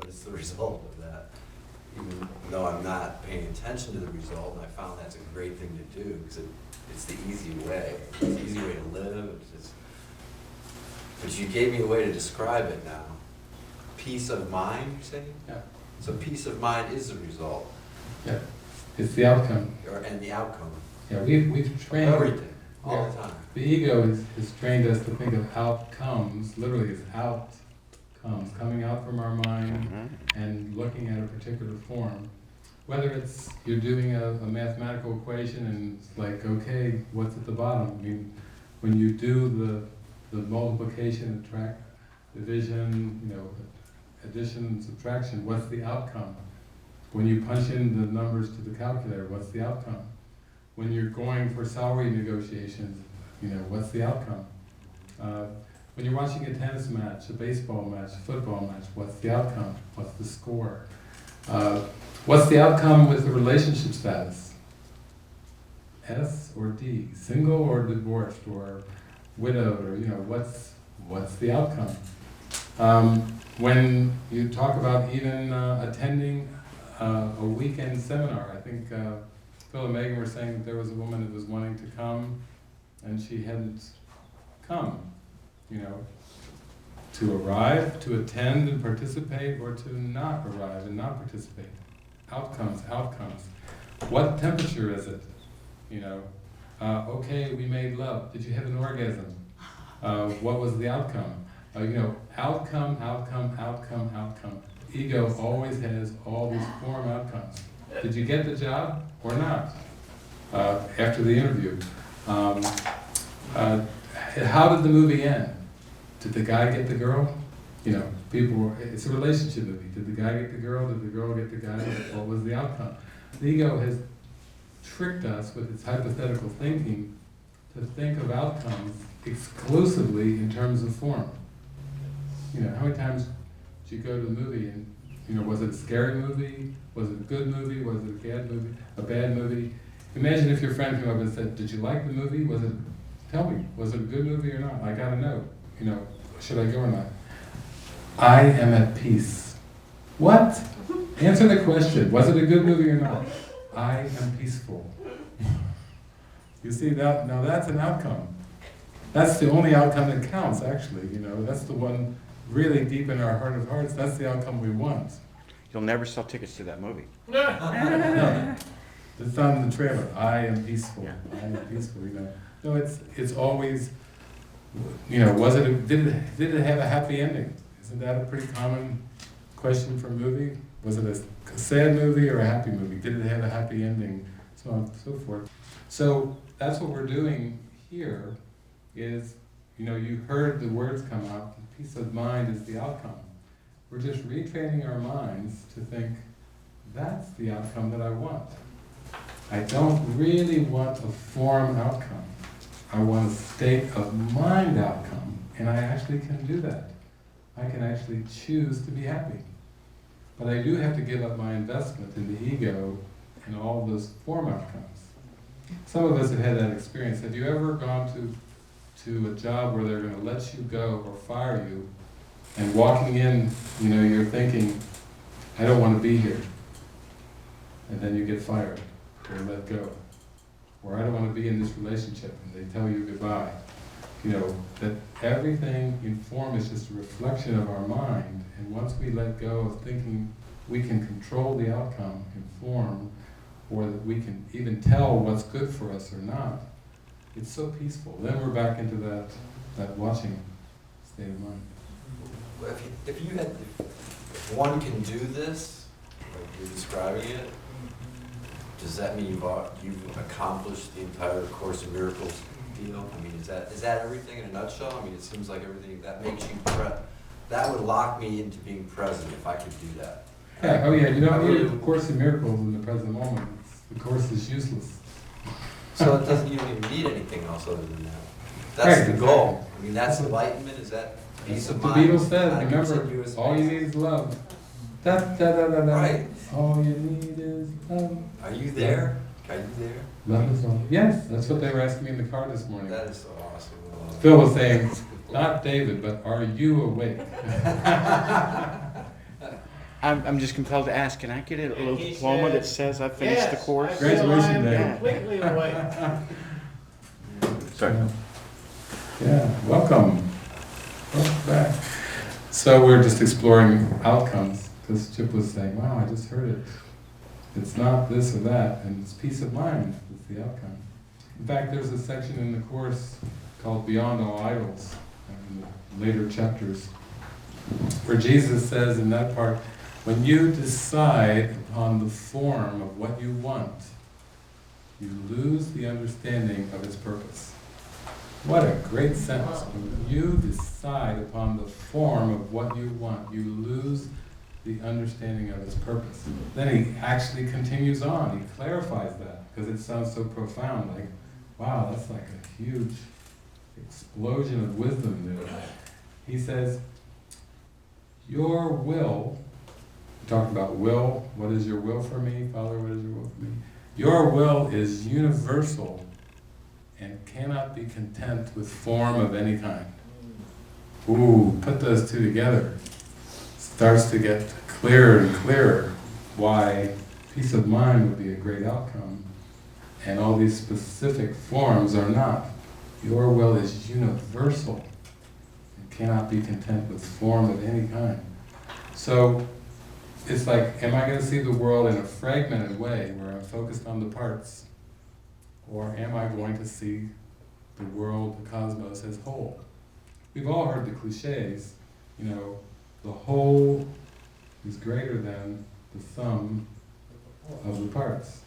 is the result of that. Even though I'm not paying attention to the result, and I found that's a great thing to do, because it's the easy way. It's the easy way to live. It's just, but you gave me a way to describe it now. Peace of mind, you say? Yeah. So peace of mind is the result. Yeah. It's the outcome. And the outcome. Yeah, we've trained Everything, all the time. The ego has trained us to think of outcomes, literally as outcomes, coming out from our mind and looking at a particular form. Whether it's you're doing a mathematical equation and it's like, okay, what's at the bottom? I mean, when you do the multiplication, division, addition and subtraction, what's the outcome? When you punch in the numbers to the calculator, what's the outcome? When you're going for salary negotiations, what's the outcome? When you're watching a tennis match, a baseball match, a football match, what's the outcome? What's the score? What's the outcome with the relationship status? S or D? Single or divorced or widowed, or what's the outcome? When you talk about even attending a weekend seminar, I think Phil and Megan were saying that there was a woman that was wanting to come and she hadn't come, to arrive, to attend and participate, or to not arrive and not participate. Outcomes. What temperature is it? Okay, we made love. Did you have an orgasm? What was the outcome? Outcome. Ego always has all these form outcomes. Did you get the job or not? After the interview. How did the movie end? Did the guy get the girl? It's a relationship movie. Did the guy get the girl? Did the girl get the guy? What was the outcome? The ego has tricked us with its hypothetical thinking to think of outcomes exclusively in terms of form. How many times did you go to the movie and, was it a scary movie? Was it a good movie? Was it a bad movie? Imagine if your friend came up and said, did you like the movie? Tell me, was it a good movie or not? I gotta know, should I go or not? I am at peace. What? Answer the question, was it a good movie or not? I am peaceful. You see, now that's an outcome. That's the only outcome that counts, actually, that's the one really deep in our heart of hearts, that's the outcome we want. You'll never sell tickets to that movie. No. It's on the trailer, I am peaceful, I am peaceful, No, it's always, did it have a happy ending? Isn't that a pretty common question for a movie? Was it a sad movie or a happy movie? Did it have a happy ending? So on and so forth. So that's what we're doing here is, you heard the words come out, peace of mind is the outcome. We're just retraining our minds to think, that's the outcome that I want. I don't really want a form outcome. I want a state of mind outcome, and I actually can do that. I can actually choose to be happy. But I do have to give up my investment in the ego and all those form outcomes. Some of us have had that experience. Have you ever gone to a job where they're going to let you go or fire you, and walking in, you're thinking, I don't want to be here. And then you get fired or let go. Or I don't want to be in this relationship, and they tell you goodbye. That everything in form is just a reflection of our mind, and once we let go of thinking we can control the outcome in form, or that we can even tell what's good for us or not, it's so peaceful. Then we're back into that watching state of mind. If one can do this, like you're describing it, does that mean you've accomplished the entire Course in Miracles deal? I mean, is that everything in a nutshell? I mean, it seems like everything that makes you that would lock me into being present if I could do that. Yeah, you don't need a Course in Miracles in the present moment. The Course is useless. So you don't even need anything else other than that. That's the goal. I mean, that's enlightenment. Is that peace of mind? The Beatles said, remember, all you need is love. Right. All you need is love. Are you there? Are you there? Love is all. Yes, that's what they were asking me in the car this morning. That is so awesome. Phil was saying, not David, but are you awake? I'm just compelled to ask, can I get a little He diploma said, that says I finished the course? Yes, I feel I Graduation am day. completely awake. Sorry. Yeah, welcome. Welcome back. So we're just exploring outcomes, because Chip was saying, wow, I just heard it. It's not this or that, and it's peace of mind is the outcome. In fact, there's a section in the course called Beyond All Idols, in the later chapters, where Jesus says in that part, when you decide upon the form of what you want, you lose the understanding of its purpose. What a great sentence. When you decide upon the form of what you want, you lose the understanding of its purpose. Then he actually continues on, he clarifies that, because it sounds so profound, like, wow, that's like a huge explosion of wisdom there. He says, your will, we talked about will, what is your will for me? Father, what is your will for me? Your will is universal and cannot be content with form of any kind. Ooh, put those two together. Starts to get clearer and clearer why peace of mind would be a great outcome and all these specific forms are not. Your will is universal and cannot be content with form of any kind. So it's like, am I going to see the world in a fragmented way where I'm focused on the parts, or am I going to see the world, the cosmos as whole? We've all heard the cliches, you know, the whole is greater than the sum of the parts.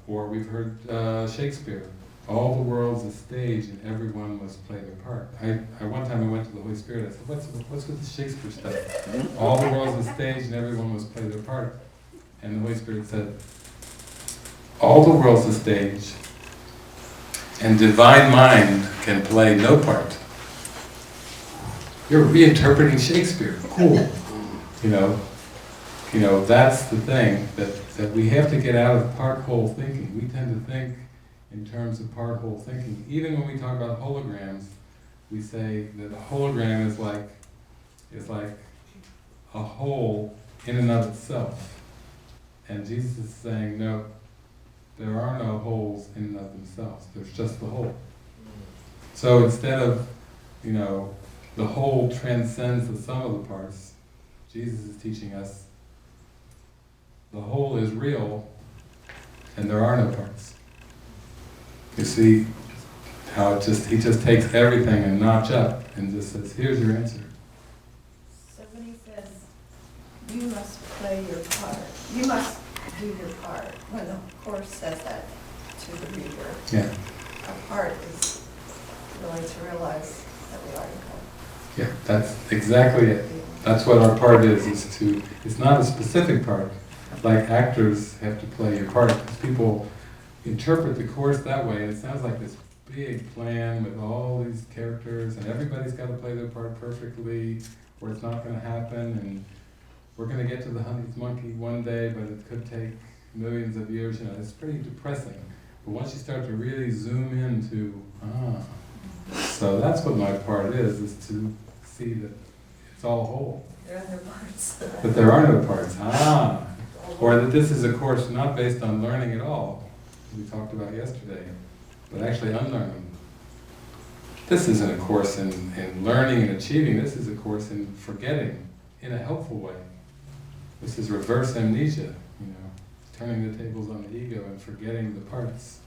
Or we've heard Shakespeare, all the world's a stage and everyone must play their part. I one time I went to the Holy Spirit, I said, what's with the Shakespeare stuff? All the world's a stage and everyone must play their part. And the Holy Spirit said, all the world's a stage and divine mind can play no part. You're reinterpreting Shakespeare. Cool. You know, that's the thing, that we have to get out of part-whole thinking. We tend to think in terms of part-whole thinking. Even when we talk about holograms, we say that a hologram is like a whole in and of itself. And Jesus is saying, no, there are no wholes in and of themselves. There's just the whole. So instead of, you know, the whole transcends the sum of the parts, Jesus is teaching us the whole is real and there are no parts. You see how he just takes everything and notch up and just says, here's your answer. So when he says, you must play your part, you must do your part, when the Course says that to the reader, Yeah. our part is really to realize that we are equal. Yeah, that's exactly it. That's what our part is it's not a specific part. Like actors have to play your part, because people interpret the Course that way, and it sounds like this big plan with all these characters, and everybody's got to play their part perfectly, or it's not going to happen, and we're going to get to the 100th monkey one day, but it could take millions of years. You know, it's pretty depressing. But once you start to really zoom into, so that's what my part is to see that it's all whole. There are no parts. But there are no parts. Or that this is a course not based on learning at all, as we talked about yesterday, but actually unlearning. This isn't a course in learning and achieving, this is a course in forgetting in a helpful way. This is reverse amnesia, you know, turning the tables on the ego and forgetting the parts.